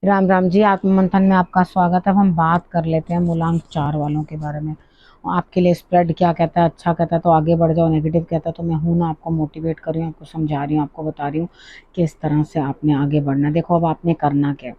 राम राम जी। आत्म मंथन में आपका स्वागत है। अब हम बात कर लेते हैं मूलांक 4 वालों के बारे में। आपके लिए स्प्रेड क्या कहता है, अच्छा कहता है तो आगे बढ़ जाओ, नेगेटिव कहता है तो मैं हूं ना, आपको मोटिवेट कर रही हूँ, आपको समझा रही हूँ, आपको बता रही हूँ किस तरह से आपने आगे बढ़ना है। देखो अब आपने करना क्या है।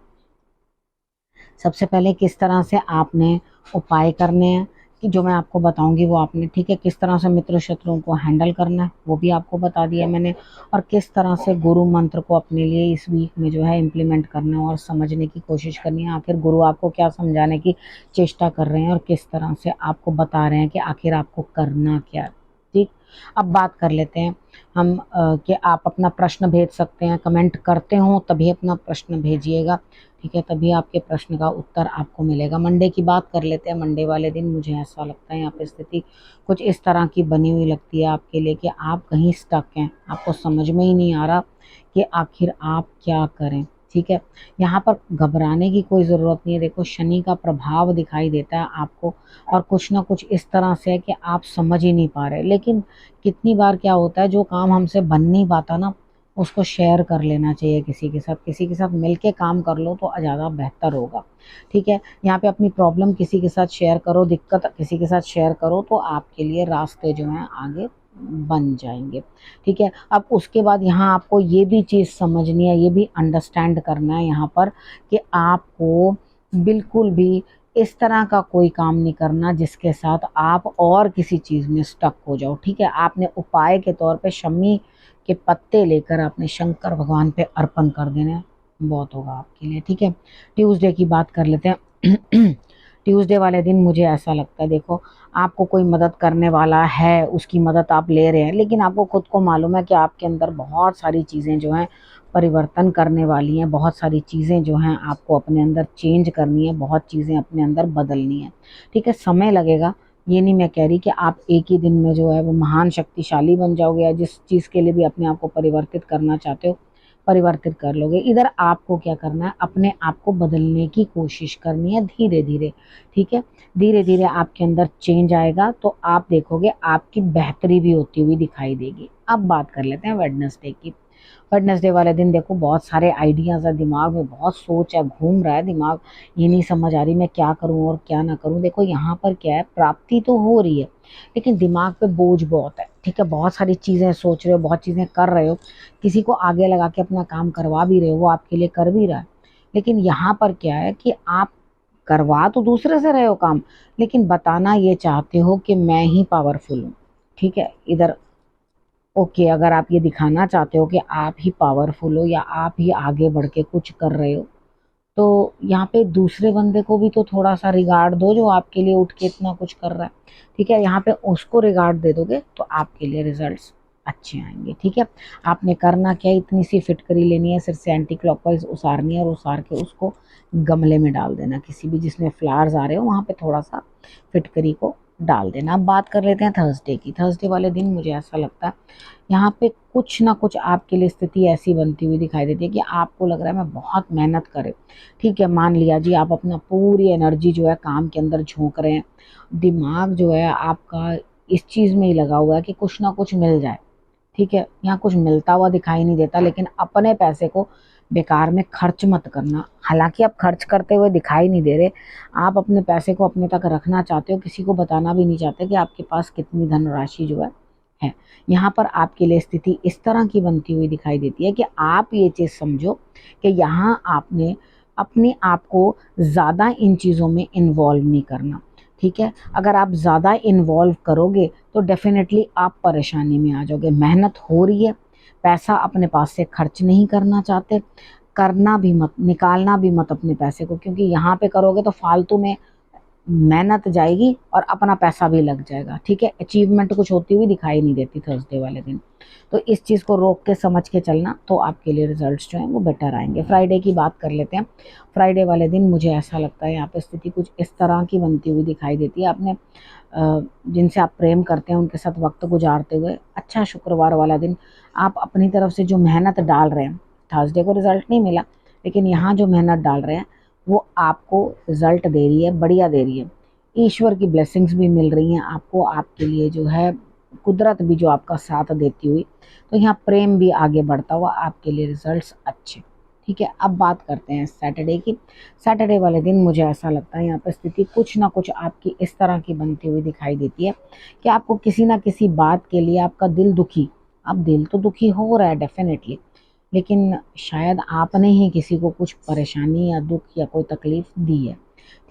सबसे पहले किस तरह से आपने उपाय करने हैं कि जो मैं आपको बताऊंगी वो आपने, ठीक है, किस तरह से मित्र शत्रुओं को हैंडल करना है वो भी आपको बता दिया मैंने। और किस तरह से गुरु मंत्र को अपने लिए इस वीक में जो है इम्प्लीमेंट करना है और समझने की कोशिश करनी है, आखिर गुरु आपको क्या समझाने की चेष्टा कर रहे हैं और किस तरह से आपको बता रहे हैं कि आखिर आपको करना क्या है। ठीक। अब बात कर लेते हैं हम कि आप अपना प्रश्न भेज सकते हैं, कमेंट करते हो तभी अपना प्रश्न भेजिएगा, ठीक है, तभी आपके प्रश्न का उत्तर आपको मिलेगा। मंडे की बात कर लेते हैं। मंडे वाले दिन मुझे ऐसा लगता है यहाँ पे स्थिति कुछ इस तरह की बनी हुई लगती है आपके लिए कि आप कहीं स्टक हैं, आपको समझ में ही नहीं आ रहा कि आखिर आप क्या करें। ठीक है, यहाँ पर घबराने की कोई ज़रूरत नहीं है। देखो शनि का प्रभाव दिखाई देता है आपको और कुछ ना कुछ इस तरह से है कि आप समझ ही नहीं पा रहे। लेकिन कितनी बार क्या होता है, जो काम हमसे बन नहीं पाता ना, उसको शेयर कर लेना चाहिए किसी के साथ, किसी के साथ मिलके काम कर लो तो ज़्यादा बेहतर होगा। ठीक है, यहाँ पे अपनी प्रॉब्लम किसी के साथ शेयर करो, दिक्कत किसी के साथ शेयर करो तो आपके लिए रास्ते जो हैं आगे बन जाएंगे। ठीक है, अब उसके बाद यहाँ आपको ये भी चीज़ समझनी है, ये भी अंडरस्टैंड करना है यहाँ पर कि आपको बिल्कुल भी इस तरह का कोई काम नहीं करना जिसके साथ आप और किसी चीज़ में स्टक हो जाओ। ठीक है, आपने उपाय के तौर पे शमी के पत्ते लेकर आपने शंकर भगवान पे अर्पण कर देने हैं, बहुत होगा आपके लिए। ठीक है, ट्यूसडे की बात कर लेते हैं। ट्यूसडे वाले दिन मुझे ऐसा लगता है, देखो आपको कोई मदद करने वाला है, उसकी मदद आप ले रहे हैं, लेकिन आपको खुद को मालूम है कि आपके अंदर बहुत सारी चीज़ें जो हैं परिवर्तन करने वाली हैं, बहुत सारी चीज़ें जो हैं आपको अपने अंदर चेंज करनी है, बहुत चीज़ें अपने अंदर बदलनी है। ठीक है, समय लगेगा, ये नहीं मैं कह रही कि आप एक ही दिन में जो है वो महान शक्तिशाली बन जाओगे, या जिस चीज़ के लिए भी अपने आप को परिवर्तित करना चाहते हो परिवर्तित कर लोगे। इधर आपको क्या करना है, अपने आप को बदलने की कोशिश करनी है धीरे धीरे। ठीक है, धीरे धीरे आपके अंदर चेंज आएगा तो आप देखोगे आपकी बेहतरी भी होती हुई दिखाई देगी। अब बात कर लेते हैं वेडनेसडे की। वेडनेसडे वाले दिन देखो बहुत सारे आइडियाज़ है दिमाग में, बहुत सोच है, घूम रहा है दिमाग, ये नहीं समझ आ रही मैं क्या करूं और क्या ना करूं। देखो यहाँ पर क्या है, प्राप्ति तो हो रही है लेकिन दिमाग पे बोझ बहुत है। ठीक है, बहुत सारी चीज़ें सोच रहे हो, बहुत चीज़ें कर रहे हो, किसी को आगे लगा के अपना काम करवा भी रहे हो, वो आपके लिए कर भी रहा है। लेकिन यहाँ पर क्या है कि आप करवा तो दूसरे से रहे हो काम, लेकिन बताना ये चाहते हो कि मैं ही पावरफुल हूँ। ठीक है, इधर ओके, अगर आप ये दिखाना चाहते हो कि आप ही पावरफुल हो या आप ही आगे बढ़ के कुछ कर रहे हो, तो यहाँ पे दूसरे बंदे को भी तो थोड़ा सा रिगार्ड दो जो आपके लिए उठ के इतना कुछ कर रहा है। ठीक है, यहाँ पे उसको रिगार्ड दे दोगे तो आपके लिए रिजल्ट्स अच्छे आएंगे। ठीक है, आपने करना क्या है, इतनी सी फिटकरी लेनी है, सिर से एंटी क्लॉकवाइज उसारनी है और उसार के उसको गमले में डाल देना, किसी भी जिसमें फ्लावर्स आ रहे हो वहाँ पे थोड़ा सा फिटकरी को डाल देना। अब बात कर लेते हैं थर्सडे की। थर्सडे वाले दिन मुझे ऐसा लगता है यहाँ पे कुछ ना कुछ आपके लिए स्थिति ऐसी बनती हुई दिखाई देती है कि आपको लग रहा है मैं बहुत मेहनत करे। ठीक है, मान लिया जी आप अपना पूरी एनर्जी जो है काम के अंदर झोंक रहे हैं, दिमाग जो है आपका इस चीज़ में ही लगा हुआ है कि कुछ ना कुछ मिल जाए। ठीक है, यहाँ कुछ मिलता हुआ दिखाई नहीं देता, लेकिन अपने पैसे को बेकार में खर्च मत करना। हालांकि आप खर्च करते हुए दिखाई नहीं दे रहे, आप अपने पैसे को अपने तक रखना चाहते हो, किसी को बताना भी नहीं चाहते कि आपके पास कितनी धनराशि जो है। यहाँ पर आपके लिए स्थिति इस तरह की बनती हुई दिखाई देती है कि आप ये चीज़ समझो कि यहाँ आपने अपने आप को ज़्यादा इन चीज़ों में इन्वॉल्व नहीं करना। ठीक है, अगर आप ज़्यादा इन्वॉल्व करोगे तो डेफिनेटली आप परेशानी में आ जाओगे। मेहनत हो रही है, पैसा अपने पास से खर्च नहीं करना चाहते, करना भी मत, निकालना भी मत अपने पैसे को, क्योंकि यहाँ पे करोगे तो फालतू में मेहनत जाएगी और अपना पैसा भी लग जाएगा। ठीक है, अचीवमेंट कुछ होती हुई दिखाई नहीं देती थर्सडे वाले दिन। तो इस चीज़ को रोक के समझ के चलना तो आपके लिए रिजल्ट्स जो हैं वो बेटर आएंगे। फ्राइडे की बात कर लेते हैं। फ्राइडे वाले दिन मुझे ऐसा लगता है यहाँ पे स्थिति कुछ इस तरह की बनती हुई दिखाई देती है। आपने जिनसे आप प्रेम करते हैं उनके साथ वक्त गुजारते हुए अच्छा शुक्रवार वाला दिन आप अपनी तरफ से जो मेहनत डाल रहे हैं, थर्सडे को रिजल्ट नहीं मिला लेकिन यहाँ जो मेहनत डाल रहे हैं वो आपको रिजल्ट दे रही है, बढ़िया दे रही है। ईश्वर की ब्लेसिंग्स भी मिल रही हैं आपको, आपके लिए जो है कुदरत भी जो आपका साथ देती हुई, तो यहाँ प्रेम भी आगे बढ़ता हुआ आपके लिए रिजल्ट्स अच्छे। ठीक है, अब बात करते हैं सैटरडे की। सैटरडे वाले दिन मुझे ऐसा लगता है यहाँ पर स्थिति कुछ ना कुछ आपकी इस तरह की बनती हुई दिखाई देती है कि आपको किसी ना किसी बात के लिए आपका दिल दुखी, अब दिल तो दुखी हो रहा है डेफिनेटली, लेकिन शायद आपने ही किसी को कुछ परेशानी या दुख या कोई तकलीफ दी है।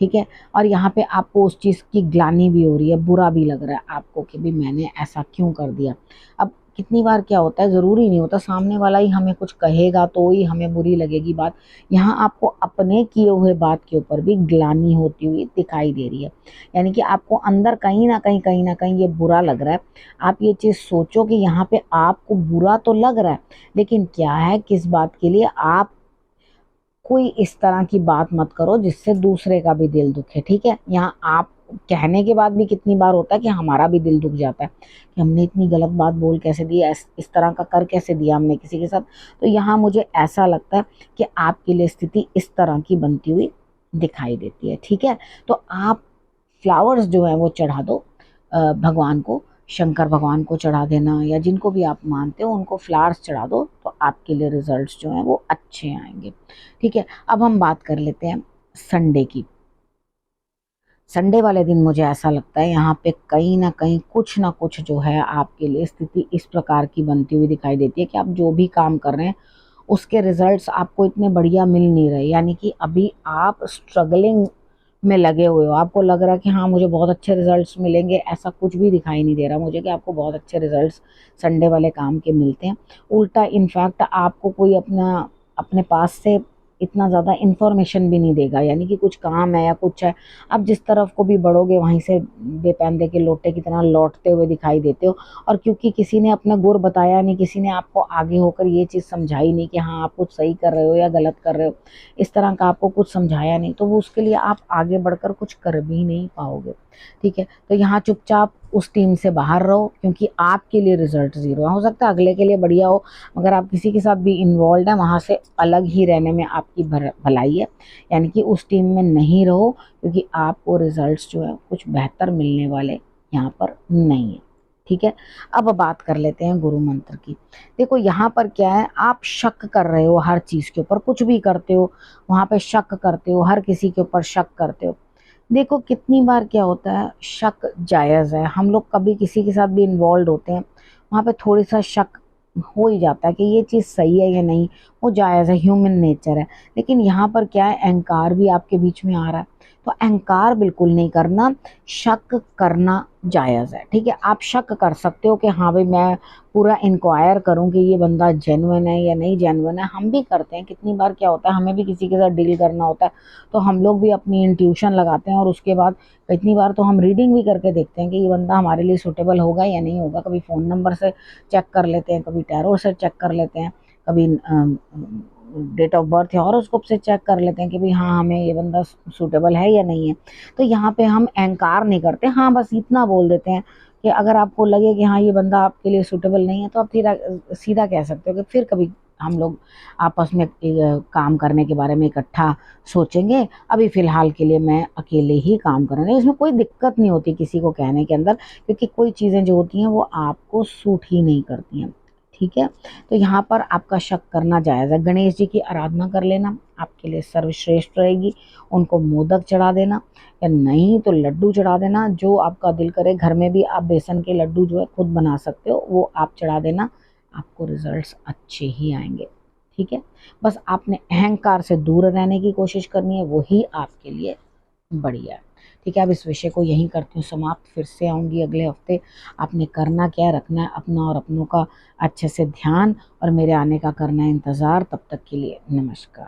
ठीक है, और यहाँ पे आपको उस चीज़ की ग्लानि भी हो रही है, बुरा भी लग रहा है आपको कि भी मैंने ऐसा क्यों कर दिया। अब कितनी बार क्या होता है, ज़रूरी नहीं होता सामने वाला ही हमें कुछ कहेगा तो ही हमें बुरी लगेगी बात। यहाँ आपको अपने किए हुए बात के ऊपर भी ग्लानि होती हुई दिखाई दे रही है, यानी कि आपको अंदर कहीं ना कहीं ये बुरा लग रहा है। आप ये चीज़ सोचो कि यहाँ पे आपको बुरा तो लग रहा है, लेकिन क्या है, किस बात के लिए आप कोई इस तरह की बात मत करो जिससे दूसरे का भी दिल दुखे। ठीक है, यहाँ आप कहने के बाद भी कितनी बार होता है कि हमारा भी दिल दुख जाता है कि हमने इतनी गलत बात बोल कैसे दी, इस तरह का कर कैसे दिया हमने किसी के साथ। तो यहाँ मुझे ऐसा लगता है कि आपके लिए स्थिति इस तरह की बनती हुई दिखाई देती है। ठीक है, तो आप फ्लावर्स जो है वो चढ़ा दो भगवान को, शंकर भगवान को चढ़ा देना, या जिनको भी आप मानते हो उनको फ्लावर्स चढ़ा दो, तो आपके लिए रिजल्ट्स जो हैं वो अच्छे आएंगे। ठीक है, अब हम बात कर लेते हैं संडे की। संडे वाले दिन मुझे ऐसा लगता है यहाँ पे कहीं ना कुछ जो है आपके लिए स्थिति इस प्रकार की बनती हुई दिखाई देती है कि आप जो भी काम कर रहे हैं उसके रिजल्ट्स आपको इतने बढ़िया मिल नहीं रहे, यानी कि अभी आप स्ट्रगलिंग में लगे हुए हो। आपको लग रहा है कि हाँ मुझे बहुत अच्छे रिजल्ट्स मिलेंगे, ऐसा कुछ भी दिखाई नहीं दे रहा मुझे कि आपको बहुत अच्छे रिजल्ट्स संडे वाले काम के मिलते हैं। उल्टा इनफैक्ट आपको कोई अपने पास से इतना ज़्यादा इन्फॉर्मेशन भी नहीं देगा, यानी कि कुछ काम है या कुछ है, आप जिस तरफ को भी बढ़ोगे वहीं से बेपैंदे के लोटे की तरह लौटते हुए दिखाई देते हो। और क्योंकि किसी ने अपना गुर बताया नहीं, किसी ने आपको आगे होकर ये चीज़ समझाई नहीं कि हाँ आप कुछ सही कर रहे हो या गलत कर रहे हो, इस तरह का आपको कुछ समझाया नहीं, तो वो उसके लिए आप आगे बढ़कर कुछ कर भी नहीं पाओगे। ठीक है, तो यहाँ चुपचाप उस टीम से बाहर रहो, क्योंकि आपके लिए रिजल्ट ज़ीरो है। हो सकता है अगले के लिए बढ़िया हो, मगर आप किसी के साथ भी इन्वॉल्व है वहाँ से अलग ही रहने में आपकी भलाई है, यानी कि उस टीम में नहीं रहो, क्योंकि आपको रिजल्ट्स जो है कुछ बेहतर मिलने वाले यहाँ पर नहीं है। ठीक है, अब बात कर लेते हैं गुरु मंत्र की। देखो यहाँ पर क्या है, आप शक कर रहे हो हर चीज़ के ऊपर, कुछ भी करते हो वहाँ पे शक करते हो, हर किसी के ऊपर शक करते हो। देखो कितनी बार क्या होता है, शक जायज़ है, हम लोग कभी किसी के साथ भी इन्वॉल्व होते हैं वहाँ पे थोड़ी सा शक हो ही जाता है कि ये चीज़ सही है या नहीं, वो जायज़ है, ह्यूमन नेचर है। लेकिन यहाँ पर क्या है, अहंकार भी आपके बीच में आ रहा है, तो अहंकार बिल्कुल नहीं करना, शक करना जायज़ है। ठीक है, आप शक कर सकते हो कि हाँ भाई मैं पूरा इंक्वायर करूँ कि ये बंदा जेन्युइन है या नहीं जेन्युइन है। हम भी करते हैं, कितनी बार क्या होता है हमें भी किसी के साथ डील करना होता है तो हम लोग भी अपनी इंट्यूशन लगाते हैं, और उसके बाद इतनी बार तो हम रीडिंग भी करके देखते हैं कि ये बंदा हमारे लिए सूटेबल होगा या नहीं होगा। कभी फ़ोन नंबर से चेक कर लेते हैं, कभी टैरो से चेक कर लेते हैं, कभी डेट ऑफ बर्थ या हॉरोस्कोप से चेक कर लेते हैं कि भाई हाँ हमें ये बंदा सूटेबल है या नहीं है। तो यहाँ पे हम अहंकार नहीं करते, हाँ बस इतना बोल देते हैं कि अगर आपको लगे कि हाँ ये बंदा आपके लिए सूटेबल नहीं है तो आप सीधा कह सकते हो कि फिर कभी हम लोग आपस में काम करने के बारे में इकट्ठा सोचेंगे, अभी फ़िलहाल के लिए मैं अकेले ही काम कर रहा हूँ। इसमें कोई दिक्कत नहीं होती किसी को कहने के अंदर, क्योंकि कोई चीज़ें जो होती हैं वो आपको सूट ही नहीं करती हैं। ठीक है, तो यहाँ पर आपका शक करना जायज़ है। गणेश जी की आराधना कर लेना आपके लिए सर्वश्रेष्ठ रहेगी। उनको मोदक चढ़ा देना, या नहीं तो लड्डू चढ़ा देना, जो आपका दिल करे। घर में भी आप बेसन के लड्डू जो है खुद बना सकते हो, वो आप चढ़ा देना, आपको रिजल्ट्स अच्छे ही आएंगे। ठीक है, बस आपने अहंकार से दूर रहने की कोशिश करनी है, वही आपके लिए बढ़िया है। ठीक है, अब इस विषय को यहीं करती हूँ समाप्त, फिर से आऊँगी अगले हफ्ते। आपने करना क्या है, रखना है अपना और अपनों का अच्छे से ध्यान, और मेरे आने का करना है इंतज़ार। तब तक के लिए नमस्कार।